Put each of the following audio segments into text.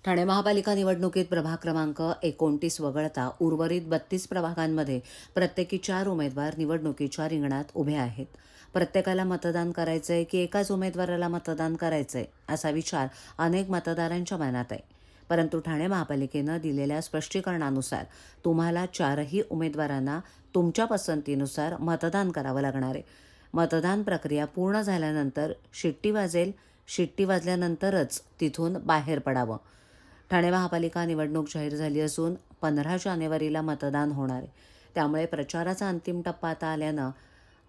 ठाणे महापालिका निवडणुकीत प्रभाग क्रमांक 29 वगळता उर्वरित 32 प्रभागांमध्ये प्रत्येकी 4 उमेदवार निवडणुकीच्या रिंगणात उभे आहेत. प्रत्येकाला मतदान करायचंय की एकाच उमेदवाराला मतदान करायचंय असा विचार अनेक मतदारांच्या मनात आहे. परंतु ठाणे महापालिकेनं दिलेल्या स्पष्टीकरणानुसार तुम्हाला 4ही उमेदवारांना तुमच्या पसंतीनुसार मतदान करावं लागणार आहे. मतदान प्रक्रिया पूर्ण झाल्यानंतर शिट्टी वाजेल. शिट्टी वाजल्यानंतरच तिथून बाहेर पडावं. ठाणे महापालिका निवडणूक जाहीर झाली असून 15 जानेवारीला मतदान होणार आहे. त्यामुळे प्रचाराचा अंतिम टप्पा आता आल्यानं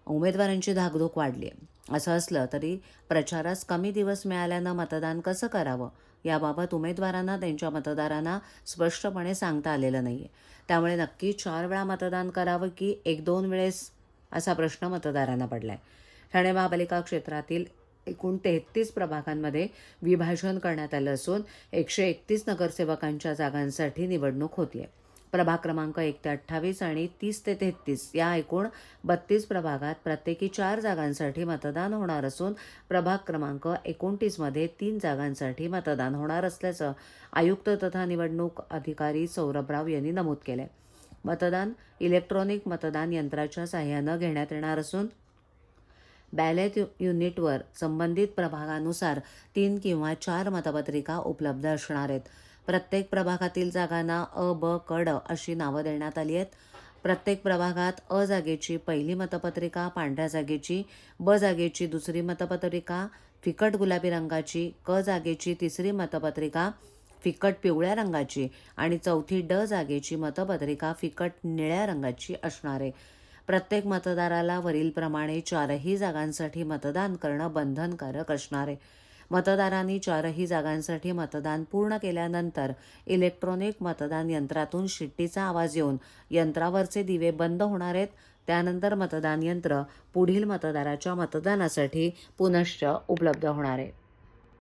उमेदवारांची धाकधूक वाढली आहे. असं असलं तरी प्रचारास कमी दिवस मिळाल्यानं मतदान कसं करावं याबाबत उमेदवारांना त्यांच्या मतदारांना स्पष्टपणे सांगता आलेलं नाही आहे. त्यामुळे नक्की 4 वेळा मतदान करावं की 1-2 वेळेस असा प्रश्न मतदारांना पडला आहे. ठाणे महापालिका क्षेत्रातील एकूण 33 प्रभागांमध्ये विभाजन करण्यात आलं असून 131 नगरसेवकांच्या जागांसाठी निवडणूक होतीये. प्रभाग क्रमांक 1 ते 28 आणि 30 ते 33 या एकूण 32 प्रभागात प्रत्येकी 4 जागांसाठी मतदान होणार असून प्रभाग क्रमांक 29 मध्ये 3 जागांसाठी मतदान होणार असल्याचं आयुक्त तथा निवडणूक अधिकारी सौरभराव यांनी नमूद केलंय. मतदान इलेक्ट्रॉनिक मतदान यंत्राच्या साहाय्यानं घेण्यात येणार असून बॅलेट युनिटवर संबंधित प्रभागानुसार 3 किंवा 4 मतपत्रिका उपलब्ध असणार आहेत. प्रत्येक प्रभागातील जागांना अ, ब, क, ड अशी नावं देण्यात आली आहेत. प्रत्येक प्रभागात अ जागेची पहिली मतपत्रिका, पांढऱ्या जागेची, ब जागेची दुसरी मतपत्रिका, फिकट गुलाबी रंगाची, क जागेची तिसरी मतपत्रिका, फिकट पिवळ्या रंगाची आणि चौथी ड जागेची मतपत्रिका फिकट निळ्या रंगाची असणार आहे. प्रत्येक मतदाराला वरीलप्रमाणे 4ही जागांसाठी मतदान करणं बंधनकारक असणार आहे. मतदारांनी 4ही जागांसाठी मतदान पूर्ण केल्यानंतर इलेक्ट्रॉनिक मतदान यंत्रातून शिट्टीचा आवाज येऊन यंत्रावरचे दिवे बंद होणार आहेत. त्यानंतर मतदान यंत्र पुढील मतदाराच्या मतदानासाठी पुनश्च उपलब्ध होणार आहे.